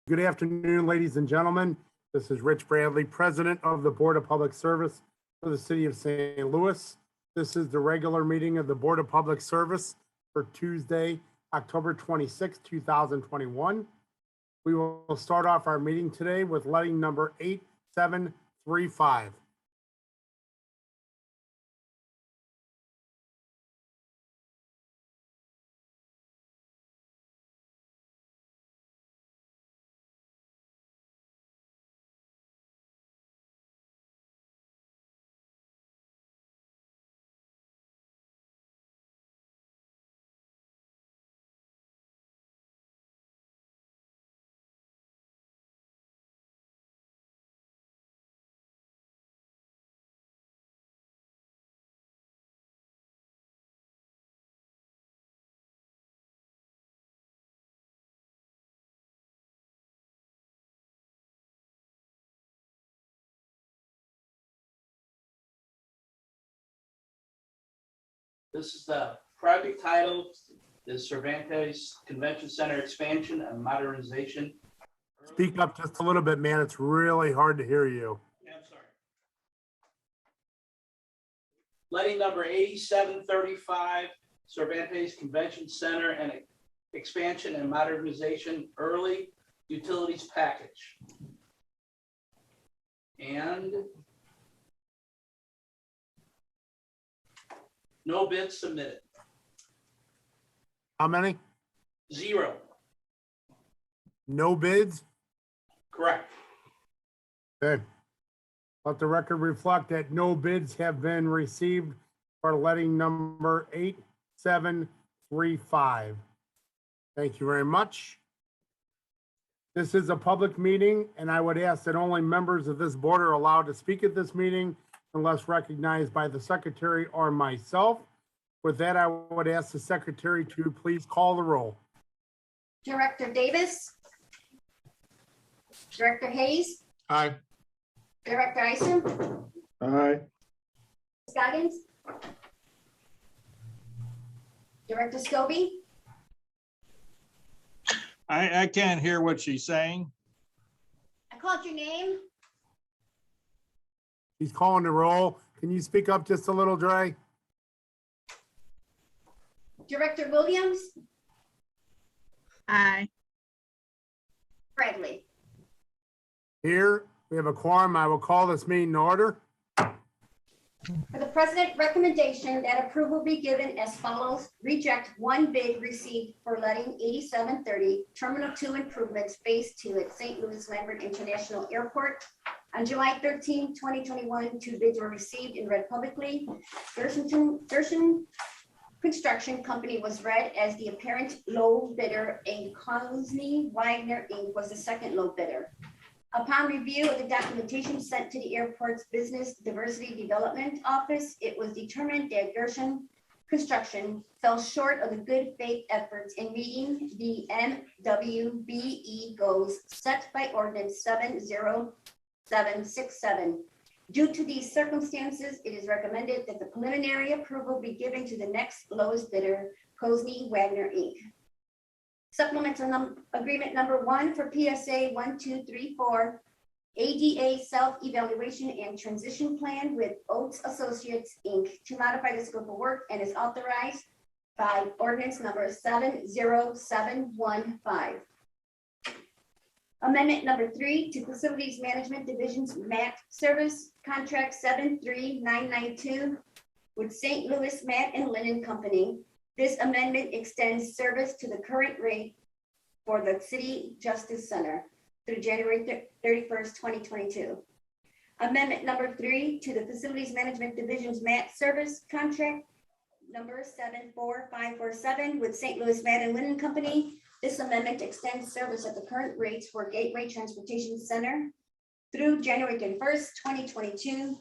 Good afternoon, ladies and gentlemen. This is Rich Bradley, President of the Board of Public Service for the City of St. Louis. This is the regular meeting of the Board of Public Service for Tuesday, October 26, 2021. We will start off our meeting today with letting number 8735. This is the project title, the Cervantes Convention Center expansion and modernization. Speak up just a little bit, man. It's really hard to hear you. Yeah, I'm sorry. Letting number 8735, Cervantes Convention Center and expansion and modernization early utilities package. And no bids submitted. How many? 0. No bids? Correct. Okay. Let the record reflect that no bids have been received for letting number 8735. Thank you very much. This is a public meeting, and I would ask that only members of this board are allowed to speak at this meeting unless recognized by the secretary or myself. With that, I would ask the secretary to please call the roll. Director Davis. Director Hayes. Aye. Director Isom. Aye. Scoggins. Director Scobie. I can't hear what she's saying. I called your name. He's calling the roll. Can you speak up just a little, Dre? Director Williams. Aye. Bradley. Here, we have a quorum. I will call this meeting to order. For the president, recommendation that approval be given as follows. Reject one bid received for letting 8730 Terminal 2 improvements Phase 2 at St. Louis Lambert International Airport. On July 13, 2021, 2 bids were received and read publicly. Gerson Construction Company was read as the apparent low bidder, and Cosney Wagner Inc. was the second low bidder. Upon review of the documentation sent to the airport's Business Diversity Development Office, it was determined that Gerson Construction fell short of the good faith efforts in meeting the MWBE goals set by Ordinance 70767. Due to these circumstances, it is recommended that the preliminary approval be given to the next lowest bidder, Cosney Wagner Inc. Supplemental agreement number 1 for PSA 1234 ADA Self-Evaluation and Transition Plan with Oates Associates Inc. to modify the scope of work and is authorized by ordinance number 70715. Amendment number 3 to Facilities Management Division's MAT Service Contract 73992 with St. Louis Mat and Linen Company. This amendment extends service to the current rate for the City Justice Center through January 31st, 2022. Amendment number 3 to the Facilities Management Division's MAT Service Contract number 74547 with St. Louis Mat and Linen Company. This amendment extends service at the current rates for Gateway Transportation Center through January 31st, 2022.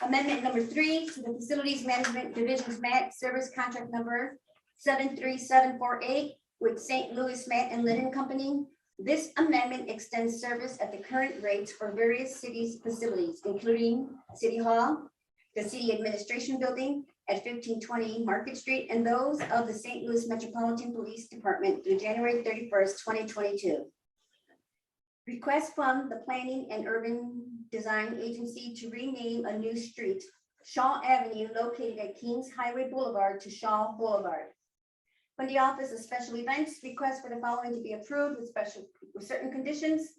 Amendment number 3 to the Facilities Management Division's MAT Service Contract number 73748 with St. Louis Mat and Linen Company. This amendment extends service at the current rates for various cities' facilities, including City Hall, the City Administration Building at 1520 Market Street, and those of the St. Louis Metropolitan Police Department through January 31st, 2022. Request from the Planning and Urban Design Agency to rename a new street, Shaw Avenue, located at Kings Highway Boulevard to Shaw Boulevard. From the Office of Special Events, request for the following to be approved with certain conditions.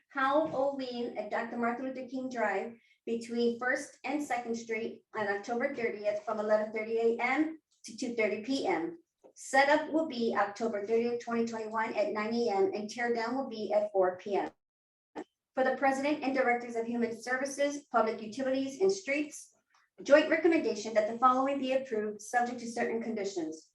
Howell O'Ween at Dr. Martin Luther King Drive between 1st and 2nd Street on October 30th from 11:30 a.m. to 2:30 p.m. Setup will be October 30th, 2021 at 9 a.m. and tear down will be at 4 p.m. For the President and Directors of Human Services, Public Utilities and Streets, joint recommendation that the following be approved, subject to certain conditions.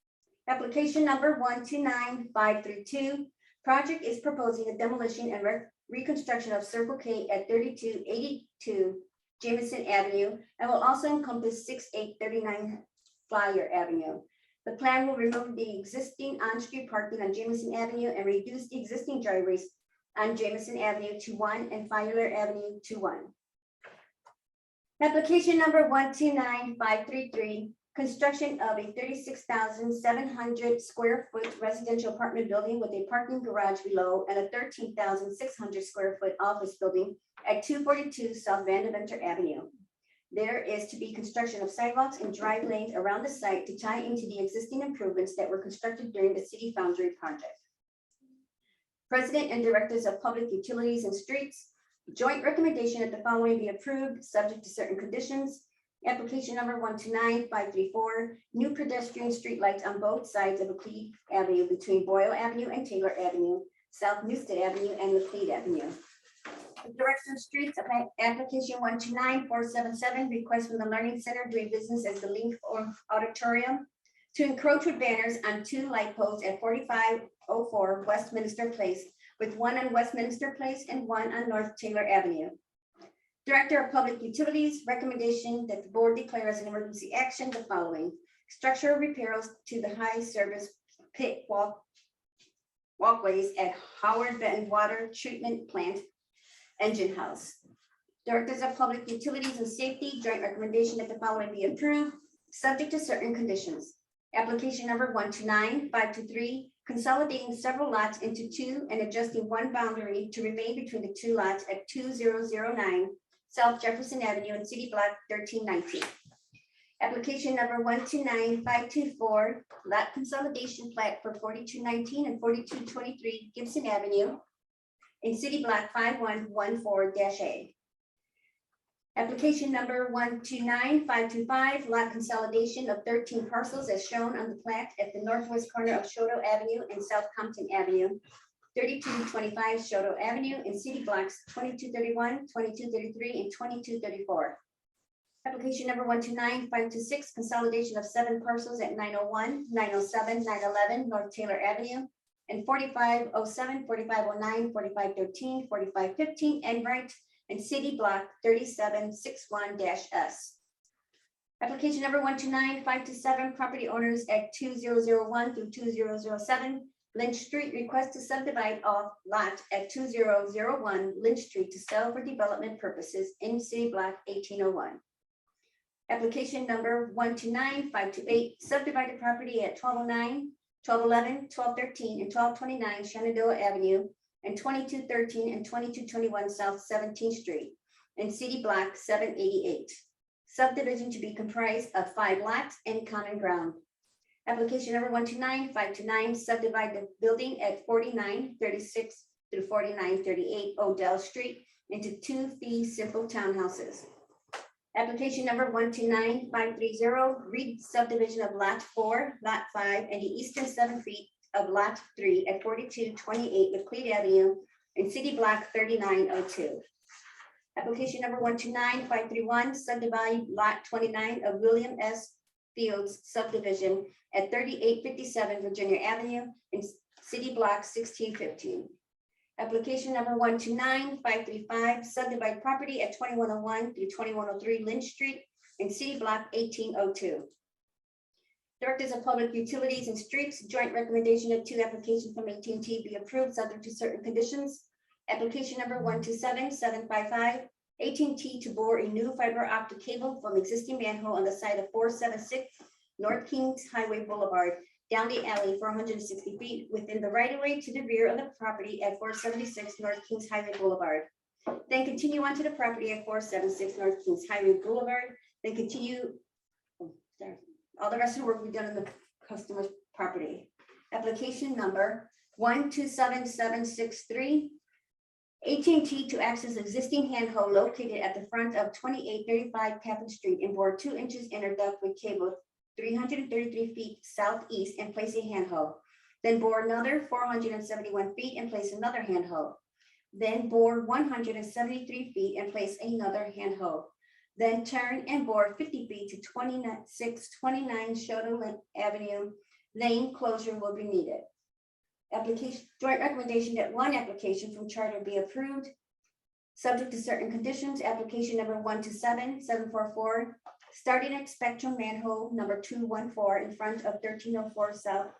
Application number 129532. Project is proposing a demolition and reconstruction of Circle K at 3282 Jameson Avenue and will also encompass 6839 Flyer Avenue. The plan will remove the existing on-street parking on Jameson Avenue and reduce the existing driveways on Jameson Avenue to 1 and Flyer Avenue to 1. Application number 129533. Construction of a 36,700 square foot residential apartment building with a parking garage below and a 13,600 square foot office building at 242 South Vandeventer Avenue. There is to be construction of sidewalks and drive lanes around the site to tie into the existing improvements that were constructed during the City Foundry project. President and Directors of Public Utilities and Streets, joint recommendation that the following be approved, subject to certain conditions. Application number 129534, new pedestrian streetlights on both sides of Laclede Avenue between Boyle Avenue and Taylor Avenue, South Newstead Avenue and Laclede Avenue. The Director of Streets, application 129477, request from the Learning Center doing business as the Link Auditorium to encroach with banners on 2 light posts at 4504 Westminster Place, with 1 on Westminster Place and 1 on North Taylor Avenue. Director of Public Utilities, recommendation that the board declare as an emergency action the following: structural repairs to the high service pit walkways at Howard Benton Water Treatment Plant Engine House. Directors of Public Utilities and Safety, joint recommendation that the following be approved, subject to certain conditions. Application number 129523, consolidating several lots into 2 and adjusting 1 boundary to remain between the 2 lots at 2009 South Jefferson Avenue and City Block 1319. Application number 129524, lot consolidation plat for 4219 and 4223 Gibson Avenue in City Block 5114-A. Application number 129525, lot consolidation of 13 parcels as shown on the plat at the northwest corner of Shoto Avenue and South Compton Avenue, 3225 Shoto Avenue in City Blocks 2231, 2233, and 2234. Application number 129526, consolidation of 7 parcels at 901, 907, 911 North Taylor Avenue, and 4507, 4509, 4513, 4515, and right in City Block 3761-S. Application number 129527, property owners at 2001 through 2007 Lynch Street, request to subdivide off lot at 2001 Lynch Street to sell for development purposes in City Block 1801. Application number 129528, subdivided property at 1209, 1211, 1213, and 1229 Shenandoah Avenue, and 2213 and 2221 South 17th Street in City Block 788. Subdivision to be comprised of 5 lots and common ground. Application number 129529, subdivide the building at 4936 through 4938 Odell Street into 2 fee simple townhouses. Application number 129530, re-subdivision of lot 4, lot 5, and the eastern 7 feet of lot 3 at 4228 Laclede Avenue in City Block 3902. Application number 129531, subdivide lot 29 of William S. Fields subdivision at 3857 Virginia Avenue in City Block 1615. Application number 129535, subdivide property at 2101 through 2103 Lynch Street in City Block 1802. Directors of Public Utilities and Streets, joint recommendation that 2 applications from AT&T be approved subject to certain conditions. Application number 127755, AT&T to bore a new fiber optic cable from existing manhole on the site of 476 North Kings Highway Boulevard down the alley for 160 feet within the right of way to the rear of the property at 476 North Kings Highway Boulevard. Then continue onto the property at 476 North Kings Highway Boulevard, then continue. Oh, sorry. All the rest of the work will be done on the customer's property. Application number 127763. AT&T to access existing handhold located at the front of 2835 Kaplan Street and bore 2 inches inner duct with cable 333 feet southeast and place a handhold. Then bore another 471 feet and place another handhold. Then bore 173 feet and place another handhold. Then turn and bore 50 feet to 2629 Shoto Avenue. Lane closure will be needed. Application, joint recommendation that one application from Charter be approved, subject to certain conditions. Application number 127744, starting at Spectrum manhole number 214 in front of 1304 South,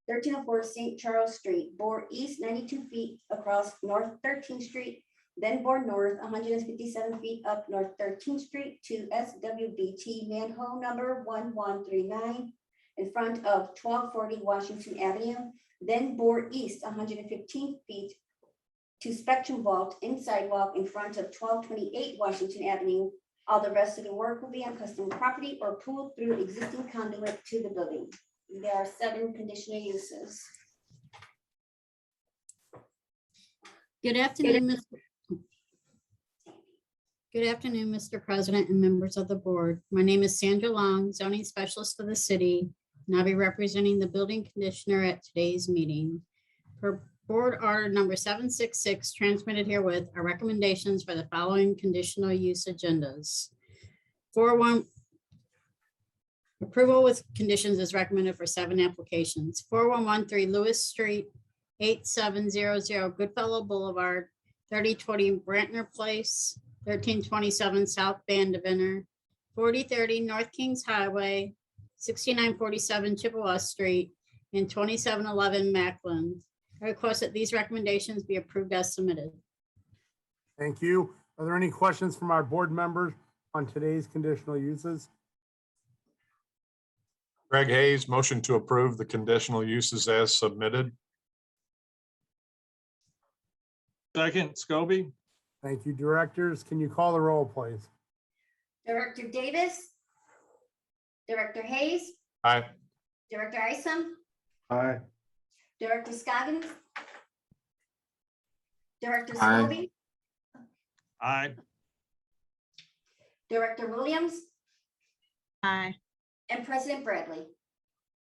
1304 St. Charles Street, bore east 92 feet across North 13th Street, then bore north 157 feet up North 13th Street to SWBT manhole number 1139 in front of 1240 Washington Avenue, then bore east 115 feet to Spectrum Vault in sidewalk in front of 1228 Washington Avenue. All the rest of the work will be on customer property or pooled through existing conduit to the building. There are 7 conditional uses. Good afternoon, Mr. President and members of the board. My name is Sandra Long, zoning specialist for the city, and I'll be representing the building commissioner at today's meeting. Per board order number 766 transmitted herewith are recommendations for the following conditional use agendas. 4.1 approval with conditions is recommended for 7 applications. 4113 Lewis Street, 8700 Goodfellow Boulevard, 3020 Brantner Place, 1327 South Vandevener, 4030 North Kings Highway, 6947 Chippewa Street, and 2711 Macklin. I request that these recommendations be approved as submitted. Thank you. Are there any questions from our board members on today's conditional uses? Greg Hayes, motion to approve the conditional uses as submitted. Second, Scobie. Thank you, directors. Can you call the roll, please? Director Davis, Director Hayes, Aye. Director Isom, Aye. Director Scoggins, Director Aye. Scobie, Aye. Director Williams, Aye. and President Bradley.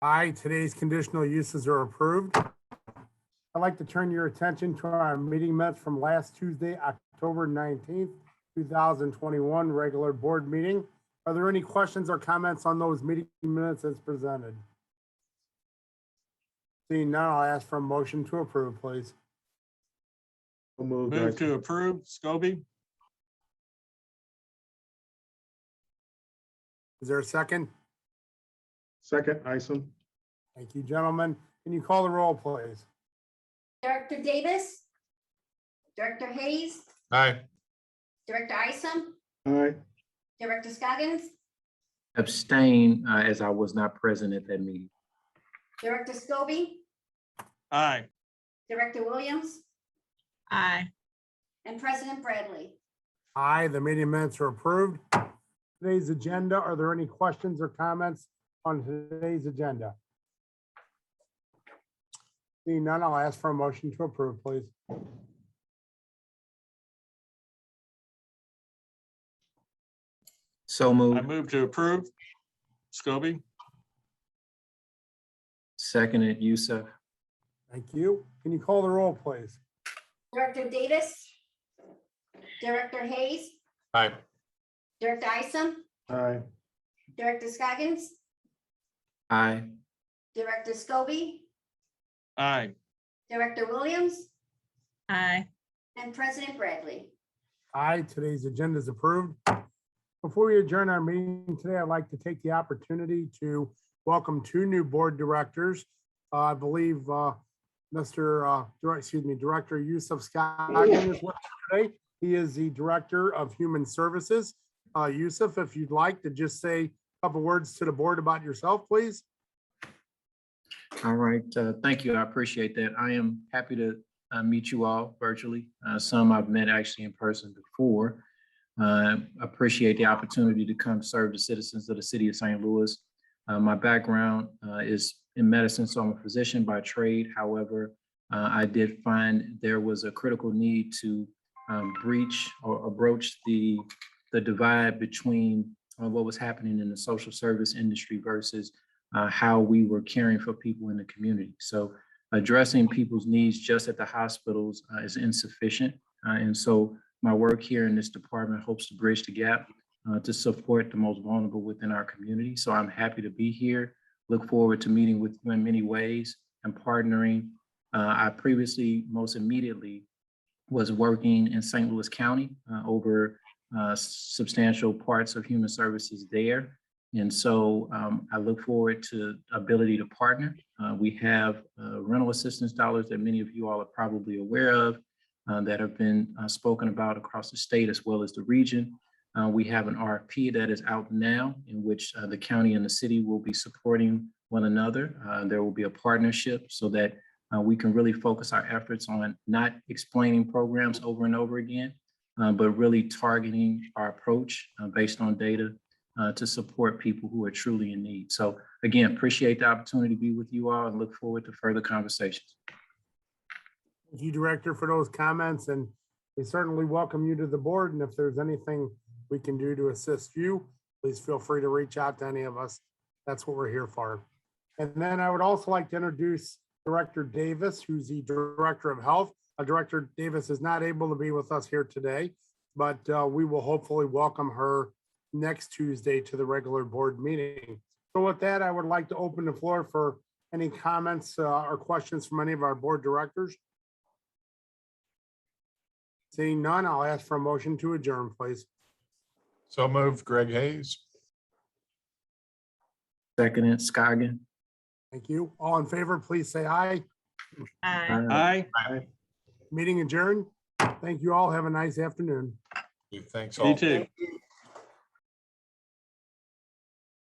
Aye, today's conditional uses are approved. I'd like to turn your attention to our meeting minutes from last Tuesday, October 19th, 2021, regular board meeting. Are there any questions or comments on those meeting minutes as presented? Seeing none, I'll ask for a motion to approve, please. Move to approve, Scobie. Is there a second? Second, Isom. Thank you, gentlemen. Can you call the roll, please? Director Davis, Director Hayes, Aye. Director Isom, Aye. Director Scoggins, Abstain, as I was not present at that meeting. Director Scobie, Aye. Director Williams, Aye. and President Bradley. Aye, the meeting minutes are approved. Today's agenda, are there any questions or comments on today's agenda? Seeing none, I'll ask for a motion to approve, please. So I moved. move to approve, Scobie. Seconded, Youssef. Thank you. Can you call the roll, please? Director Davis, Director Hayes, Aye. Director Isom, Aye. Director Scoggins, Aye. Director Scobie, Aye. Director Williams, Aye. and President Bradley. Aye, today's agenda is approved. Before we adjourn our meeting today, I'd like to take the opportunity to welcome 2 new board directors. I believe Director Yusuf Scoggins is with us today. He is the Director of Human Services. Yusuf, if you'd like to just say a couple words to the board about yourself, please. All right, thank you. I appreciate that. I am happy to meet you all virtually. Some I've met actually in person before. Appreciate the opportunity to come serve the citizens of the city of St. Louis. My background is in medicine, so I'm a physician by trade. However, I did find there was a critical need to breach or broach the divide between what was happening in the social service industry versus how we were caring for people in the community. So addressing people's needs just at the hospitals is insufficient. And so my work here in this department hopes to bridge the gap to support the most vulnerable within our community. So I'm happy to be here. Look forward to meeting with you in many ways and partnering. I previously, most immediately, was working in St. Louis County over substantial parts of human services there. And so I look forward to ability to partner. We have rental assistance dollars that many of you all are probably aware of that have been spoken about across the state as well as the region. We have an RFP that is out now in which the county and the city will be supporting one another. There will be a partnership so that we can really focus our efforts on not explaining programs over and over again, but really targeting our approach based on data to support people who are truly in need. So again, appreciate the opportunity to be with you all and look forward to further conversations. Thank you, Director, for those comments, and we certainly welcome you to the board. And if there's anything we can do to assist you, please feel free to reach out to any of us. That's what we're here for. And then I would also like to introduce Director Davis, who's the Director of Health. Director Davis is not able to be with us here today, but we will hopefully welcome her next Tuesday to the regular board meeting. So with that, I would like to open the floor for any comments or questions from any of our board directors. Seeing none, I'll ask for a motion to adjourn, please. So moved, Greg Hayes. Second, Scoggin. Thank you. All in favor, please say aye. Aye. Meeting adjourned. Thank you all. Have a nice afternoon. Thanks You all. too. Thank you.